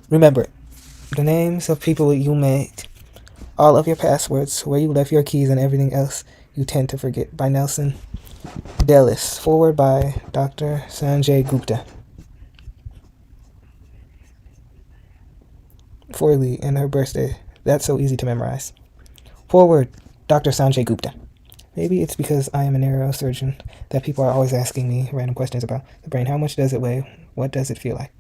Remember, the names of people you met, all of your passwords, where you left your keys, and everything else you tend to forget. By Nelson Dellis. Forward by Dr. Sanjay Gupta. For Lee and her birthday. That's so easy to memorize. Forward, Dr. Sanjay Gupta. Maybe it's because I am a neurosurgeon that people are always asking me random questions about the brain. How much does it weigh? What does it feel like?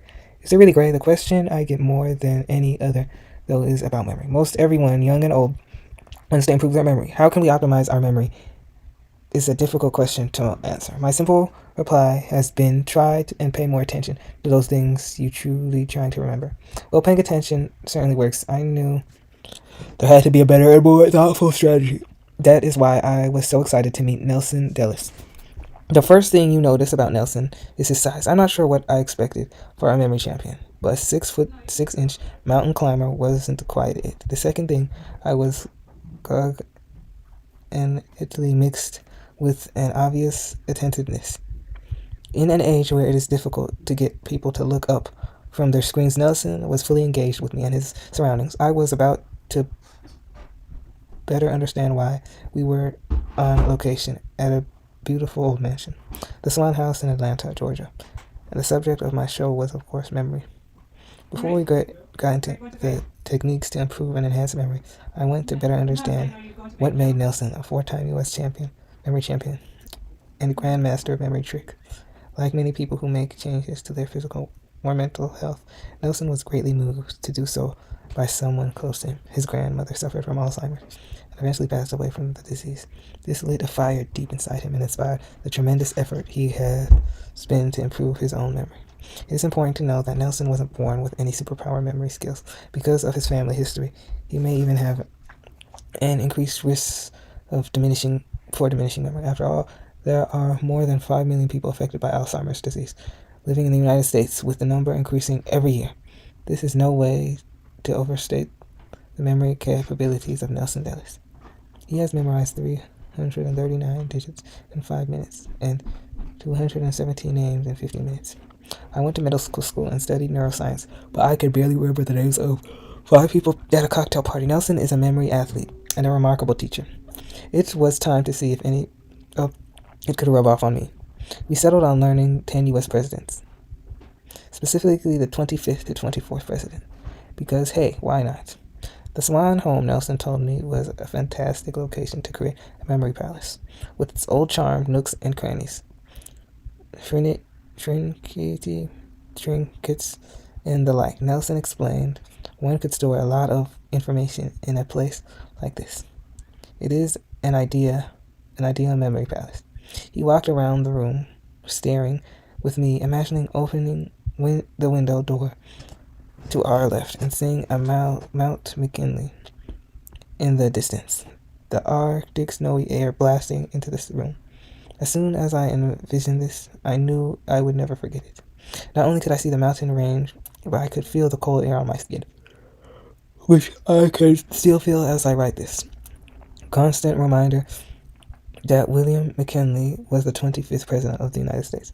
Is it really gray? The question I get more than any other, though, is about memory. Most everyone, young and old, wants to improve their memory. How can we optimize our memory? Is a difficult question to answer. My simple reply has been try and pay more attention to those things you truly trying to remember. Well, paying attention certainly works. I knew there had to be a better and more thoughtful strategy. That is why I was so excited to meet Nelson Dellis. The first thing you notice about Nelson is his size. I'm not sure what I expected for a memory champion, but a 6'6" mountain climber wasn't quite it. The second thing I was gug and Italy mixed with an obvious attentiveness. In an age where it is difficult to get people to look up from their screens, Nelson was fully engaged with me and his surroundings. I was about to better understand why we were on location at a beautiful old mansion, the Swan House in Atlanta, Georgia. And the subject of my show was, of course, memory. Before we got into the techniques to improve and enhance memory, I went to better understand what made Nelson a four-time U.S. memory champion, and grandmaster of memory tricks. Like many people who make changes to their physical or mental health, Nelson was greatly moved to do so by someone close to him. His grandmother suffered from Alzheimer's and eventually passed away from the disease. This lit a fire deep inside him and inspired the tremendous effort he had spent to improve his own memory. It is important to know that Nelson wasn't born with any superpower memory skills. Because of his family history, he may even have an increased risk of diminishing memory. After all, there are more than 5 million people affected by Alzheimer's disease living in the United States, with the number increasing every year. This is no way to overstate the memory capabilities of Nelson Dellis. He has memorized 339 digits in 5 minutes and 217 names in 15 minutes. I went to middle school and studied neuroscience, but I could barely remember the names of 5 people at a cocktail party. Nelson is a memory athlete and a remarkable teacher. It was time to see if any of it could rub off on me. We settled on learning 10 U.S. presidents, specifically the 25th to 24th president, because hey, why not? The Swan home, Nelson told me, was a fantastic location to create a memory palace, with its old charm, nooks and crannies, trinkets, and the like. Nelson explained one could store a lot of information in a place like this. It is an ideal memory palace. He walked around the room, staring with me, imagining opening the window door to our left and seeing a Mount McKinley in the distance, the Arctic snowy air blasting into this room. As soon as I envisioned this, I knew I would never forget it. Not only could I see the mountain range, but I could feel the cold air on my skin, which I could still feel as I write this. Constant reminder that William McKinley was the 25th president of the United States.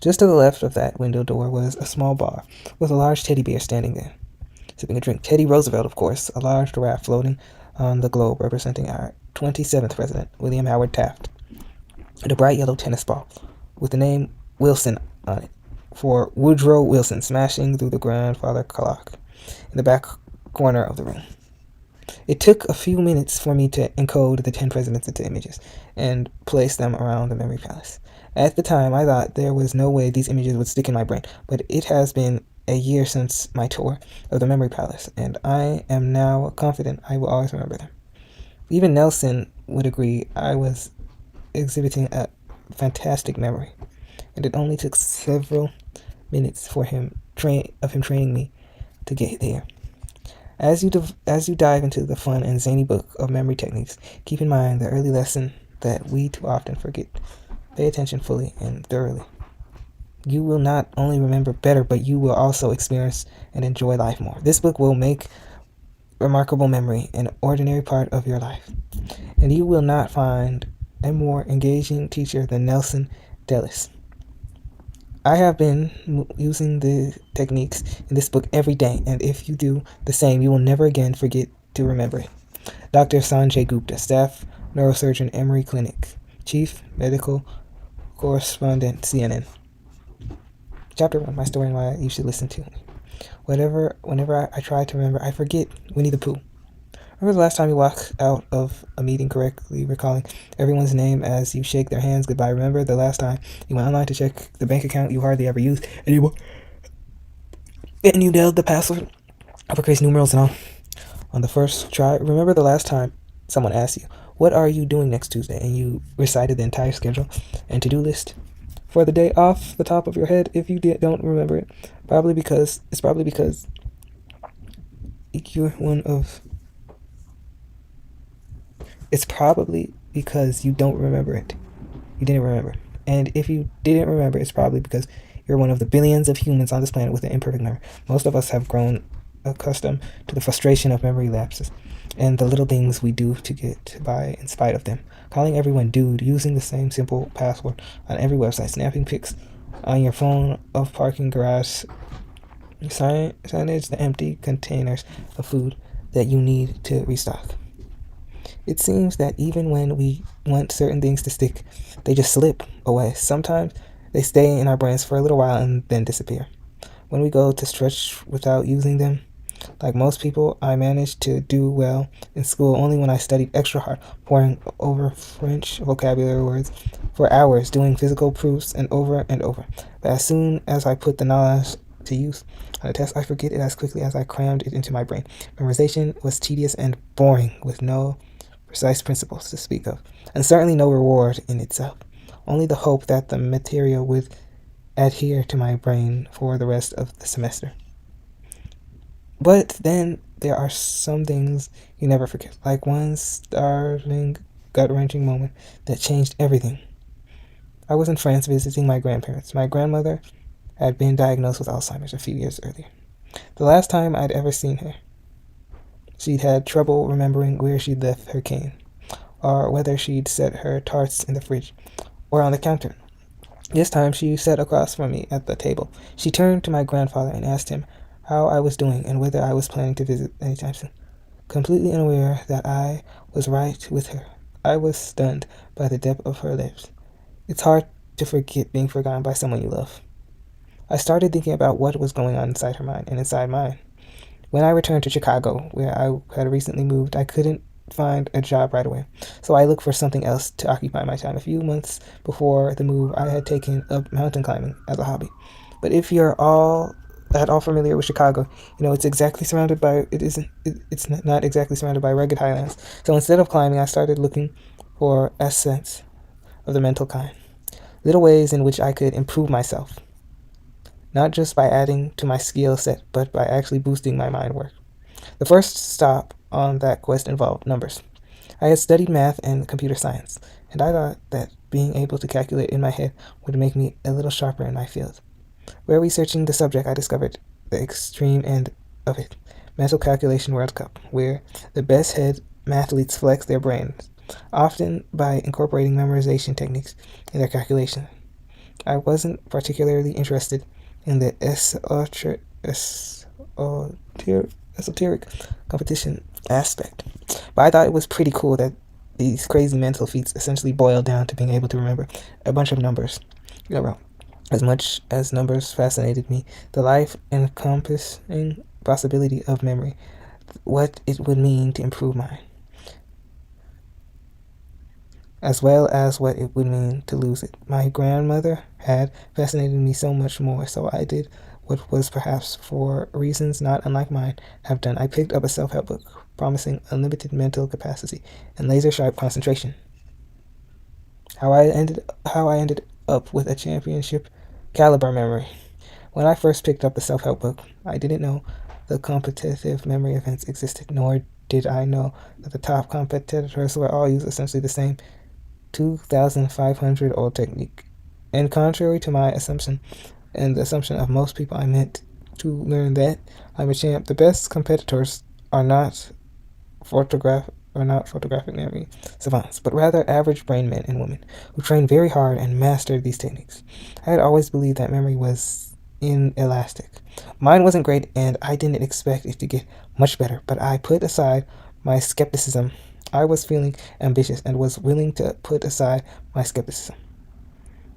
Just to the left of that window door was a small bar with a large teddy bear standing there, sipping a drink. Teddy Roosevelt, of course, a large giraffe floating on the globe representing our 27th president, William Howard Taft, and a bright yellow tennis ball with the name Wilson on it for Woodrow Wilson smashing through the grandfather clock in the back corner of the room. It took a few minutes for me to encode the 10 presidents into images and place them around the memory palace. At the time, I thought there was no way these images would stick in my brain, but it has been a year since my tour of the memory palace, and I am now confident I will always remember them. Even Nelson would agree I was exhibiting a fantastic memory, and it only took several minutes for him training me to get there. As you dive into the fun and zany book of memory techniques, keep in mind the early lesson that we too often forget. Pay attention fully and thoroughly. You will not only remember better, but you will also experience and enjoy life more. This book will make remarkable memory an ordinary part of your life, and you will not find a more engaging teacher than Nelson Dellis. I have been using the techniques in this book every day, and if you do the same, you will never again forget to remember it. Dr. Sanjay Gupta, Staff Neurosurgeon, Emory Clinic, Chief Medical Correspondent, CNN. Chapter 1, My Story and Why You Should Listen to Me. Whenever I try to remember, I forget. Winnie the Pooh. Remember the last time you walked out of a meeting correctly, recalling everyone's name as you shake their hands goodbye? Remember the last time you went online to check the bank account you hardly ever use anymore, and you nailed the password, uppercase numerals and all, on the first try? Remember the last time someone asked you, what are you doing next Tuesday? And you recited the entire schedule and to-do list for the day off the top of your head. If you don't remember it, it's probably because you're one of it's probably because you don't remember it. You didn't remember. And if you didn't remember, it's probably because you're one of the billions of humans on this planet with an imperfect memory. Most of us have grown accustomed to the frustration of memory lapses and the little things we do to get by in spite of them. Calling everyone dude, using the same simple password on every website, snapping pics on your phone of parking garage signage, the empty containers of food that you need to restock. It seems that even when we want certain things to stick, they just slip away. Sometimes they stay in our brains for a little while and then disappear. When we go to stretch without using them, like most people, I managed to do well in school only when I studied extra hard, poring over French vocabulary words for hours, doing physical proofs and over. But as soon as I put the knowledge to use on a test, I forget it as quickly as I crammed it into my brain. Memorization was tedious and boring, with no precise principles to speak of, and certainly no reward in itself. Only the hope that the material would adhere to my brain for the rest of the semester. But then there are some things you never forget, like one startling, gut-wrenching moment that changed everything. I was in France visiting my grandparents. My grandmother had been diagnosed with Alzheimer's a few years earlier. The last time I'd ever seen her, she'd had trouble remembering where she'd left her cane, or whether she'd set her tarts in the fridge or on the counter. This time she sat across from me at the table. She turned to my grandfather and asked him how I was doing and whether I was planning to visit anytime soon. Completely unaware that I was right with her, I was stunned by the depth of her lips. It's hard to forget being forgotten by someone you love. I started thinking about what was going on inside her mind and inside mine. When I returned to Chicago, where I had recently moved, I couldn't find a job right away, so I looked for something else to occupy my time. A few months before the move, I had taken up mountain climbing as a hobby. But if you're at all familiar with Chicago, you know it's not exactly surrounded by rugged highlands. So instead of climbing, I started looking for ascents of the mental kind, little ways in which I could improve myself, not just by adding to my skill set, but by actually boosting my mind work. The first stop on that quest involved numbers. I had studied math and computer science, and I thought that being able to calculate in my head would make me a little sharper in my field. While researching the subject, I discovered the extreme end of it, Mental Calculation World Cup, where the best head mathletes flex their brains, often by incorporating memorization techniques in their calculation. I wasn't particularly interested in the esoteric competition aspect, but I thought it was pretty cool that these crazy mental feats essentially boiled down to being able to remember a bunch of numbers in a row. As much as numbers fascinated me, the life-encompassing possibility of memory, what it would mean to improve mine, as well as what it would mean to lose it. My grandmother had fascinated me so much more, so I did what was perhaps for reasons not unlike mine have done. I picked up a self-help book promising unlimited mental capacity and laser-sharp concentration. How I ended up with a championship caliber memory. When I first picked up the self-help book, I didn't know the competitive memory events existed, nor did I know that the top competitors were all using essentially the same 2,500-old technique. And contrary to my assumption, and the assumption of most people, I meant to learn that I'm a champ. The best competitors are not are not photographic memory savants, but rather average brain men and women who trained very hard and mastered these techniques. I had always believed that memory was inelastic. Mine wasn't great, and I didn't expect it to get much better, but I put aside my skepticism. I was feeling ambitious and was willing to put aside my skepticism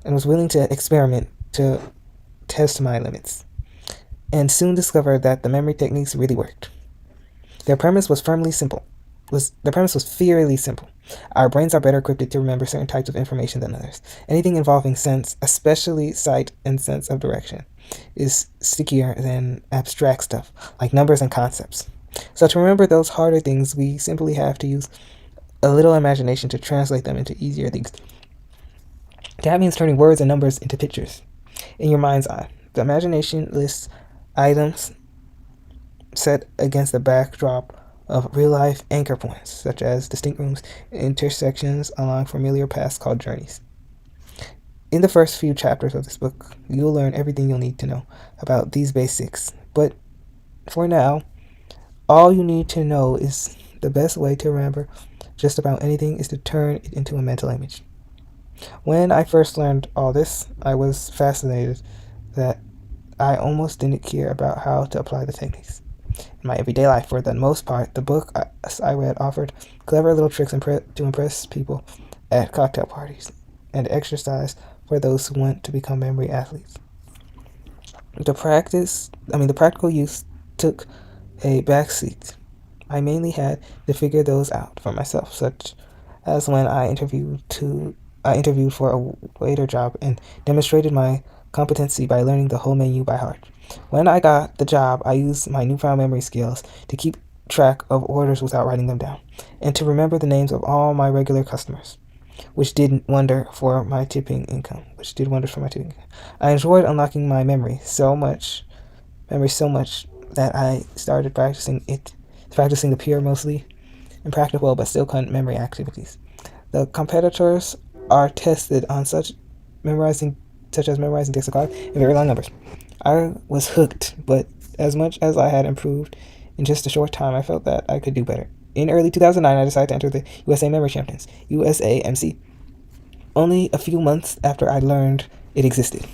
and was willing to experiment to test my limits, and soon discovered that the memory techniques really worked. Their premise was firmly simple. The premise was fairly simple. Our brains are better equipped to remember certain types of information than others. Anything involving sense, especially sight and sense of direction, is stickier than abstract stuff like numbers and concepts. So to remember those harder things, we simply have to use a little imagination to translate them into easier things. That means turning words and numbers into pictures in your mind's eye. The imagination lists items set against the backdrop of real-life anchor points, such as distinct rooms and intersections along familiar paths called journeys. In the first few chapters of this book, you'll learn everything you'll need to know about these basics. But for now, all you need to know is the best way to remember just about anything is to turn it into a mental image. When I first learned all this, I was fascinated that I almost didn't care about how to apply the techniques in my everyday life. For the most part, the book I read offered clever little tricks to impress people at cocktail parties and exercise for those who want to become memory athletes. The practical use took a backseat. I mainly had to figure those out for myself, such as when I interviewed for a waiter job and demonstrated my competency by learning the whole menu by heart. When I got the job, I used my newfound memory skills to keep track of orders without writing them down, and to remember the names of all my regular customers, which did wonders for my tipping income. I enjoyed unlocking my memory so much that I started practicing the pure, mostly impractical but still current memory activities. The competitors are tested on such as memorizing decks of cards and very long numbers. I was hooked, but as much as I had improved in just a short time, I felt that I could do better. In early 2009, I decided to enter the USA Memory Champions, USAMC, only a few months after I learned it existed.